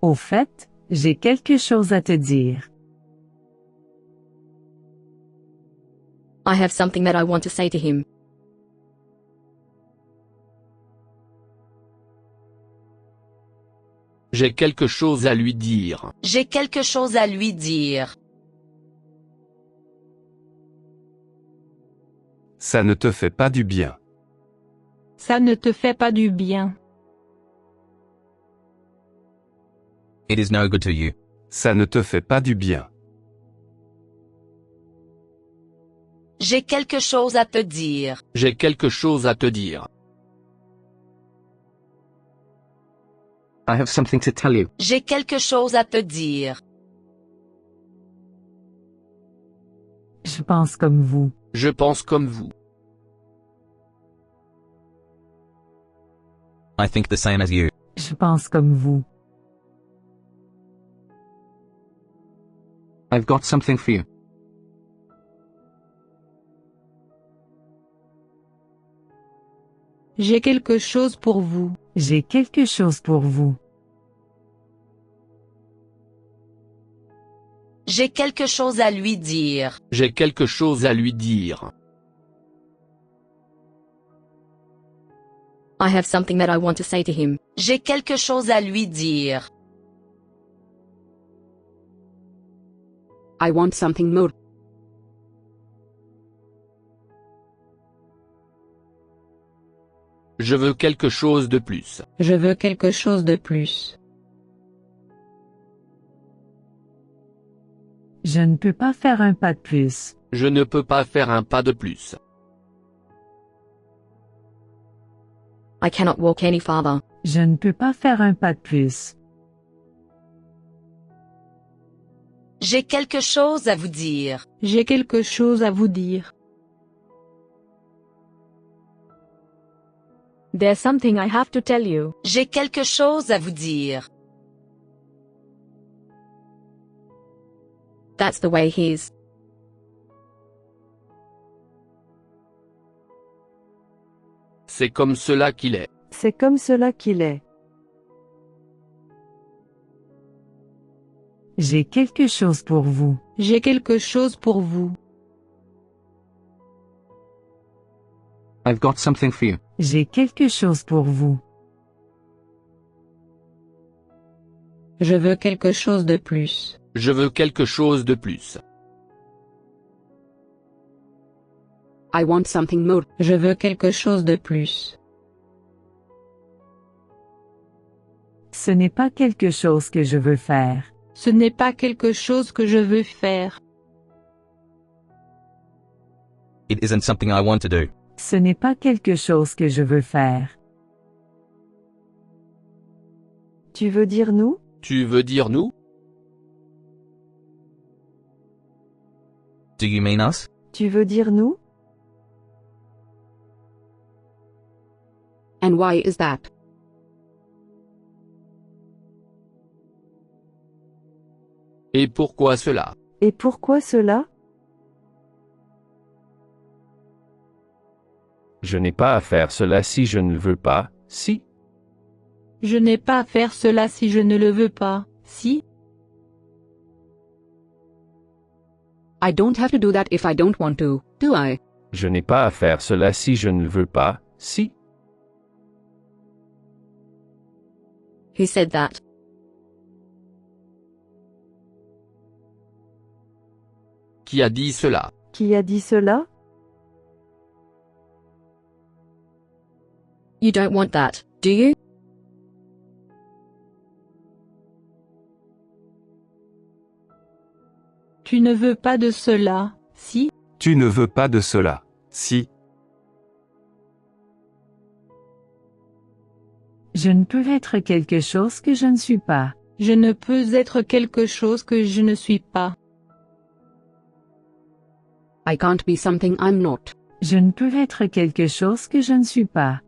Au fait, j'ai quelque chose à te dire. I have something that I want to say to him. J'ai quelque chose à lui dire. J'ai quelque chose à lui dire. Ça ne te fait pas du bien. Ça ne te fait pas du bien. It is no good to you. Ça ne te fait pas du bien. J'ai quelque chose à te dire. J'ai quelque chose à te dire. I have something to tell you. J'ai quelque chose à te dire. Je pense comme vous. Je pense comme vous. I think the same as you. Je pense comme vous. I've got something for you. J'ai quelque chose pour vous. J'ai quelque chose pour vous. J'ai quelque chose à lui dire. J'ai quelque chose à lui dire. I have something that I want to say to him. J'ai quelque chose à lui dire. I want something more. Je veux quelque chose de plus. Je veux quelque chose de plus. Je ne peux pas faire un pas de plus. Je ne peux pas faire un pas de plus. I cannot walk any farther. Je ne peux pas faire un pas de plus. J'ai quelque chose à vous dire. J'ai quelque chose à vous dire. There's something I have to tell you. J'ai quelque chose à vous dire. That's the way he is. C'est comme cela qu'il est. C'est comme cela qu'il est. J'ai quelque chose pour vous. J'ai quelque chose pour vous. I've got something for you. J'ai quelque chose pour vous. Je veux quelque chose de plus. Je veux quelque chose de plus. I want something more. Je veux quelque chose de plus. Ce n'est pas quelque chose que je veux faire. Ce n'est pas quelque chose que je veux faire. It isn't something I want to do. Ce n'est pas quelque chose que je veux faire. Tu veux dire nous? Tu veux dire nous? Do you mean us? Tu veux dire nous? And why is that? Et pourquoi cela? Et pourquoi cela? Je n'ai pas à faire cela si je ne le veux pas, si. Je n'ai pas à faire cela si je ne le veux pas, si. I don't have to do that if I don't want to, do I? Je n'ai pas à faire cela si je ne le veux pas, si. Who said that? Qui a dit cela? Qui a dit cela? You don't want that, do you? Tu ne veux pas de cela, si. Tu ne veux pas de cela, si. Je ne peux être quelque chose que je ne suis pas. Je ne peux être quelque chose que je ne suis pas. I can't be something I'm not. Je ne peux être quelque chose que je ne suis pas.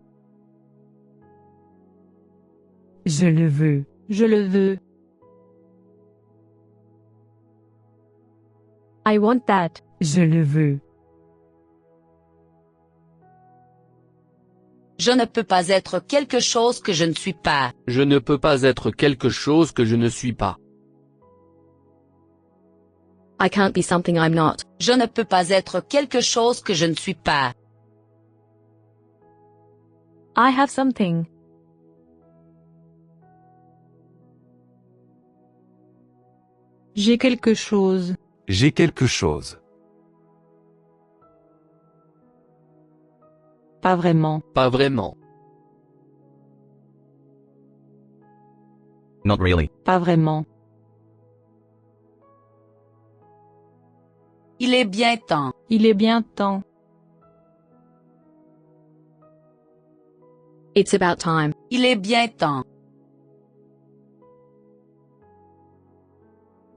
Je le veux. Je le veux. I want that. Je le veux. Je ne peux pas être quelque chose que je ne suis pas. Je ne peux pas être quelque chose que je ne suis pas. I can't be something I'm not. Je ne peux pas être quelque chose que je ne suis pas. I have something. J'ai quelque chose. J'ai quelque chose. Pas vraiment. Pas vraiment. Not really. Pas vraiment. Il est bien temps. Il est bien temps. It's about time. Il est bien temps.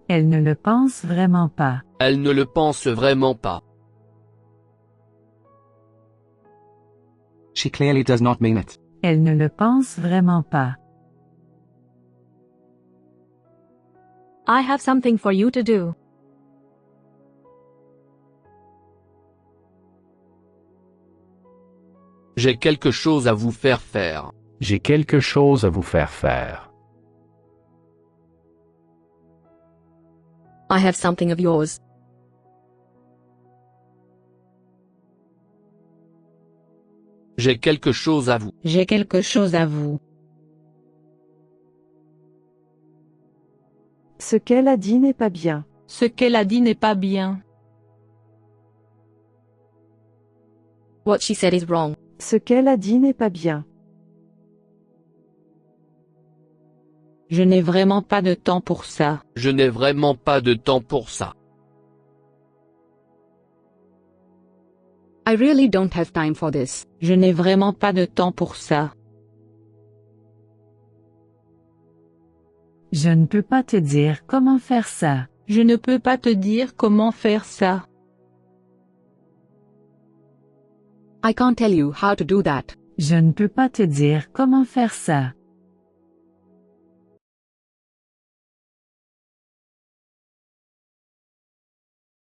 Elle ne le pense vraiment pas. Elle ne le pense vraiment pas. She clearly does not mean it. Elle ne le pense vraiment pas. I have something for you to do. J'ai quelque chose à vous faire faire. J'ai quelque chose à vous faire faire. I have something of yours. J'ai quelque chose à vous. J'ai quelque chose à vous. Ce qu'elle a dit n'est pas bien. Ce qu'elle a dit n'est pas bien. What she said is wrong. Ce qu'elle a dit n'est pas bien. Je n'ai vraiment pas de temps pour ça. Je n'ai vraiment pas de temps pour ça. I really don't have time for this. Je n'ai vraiment pas de temps pour ça. Je ne peux pas te dire comment faire ça. Je ne peux pas te dire comment faire ça. I can't tell you how to do that. Je ne peux pas te dire comment faire ça.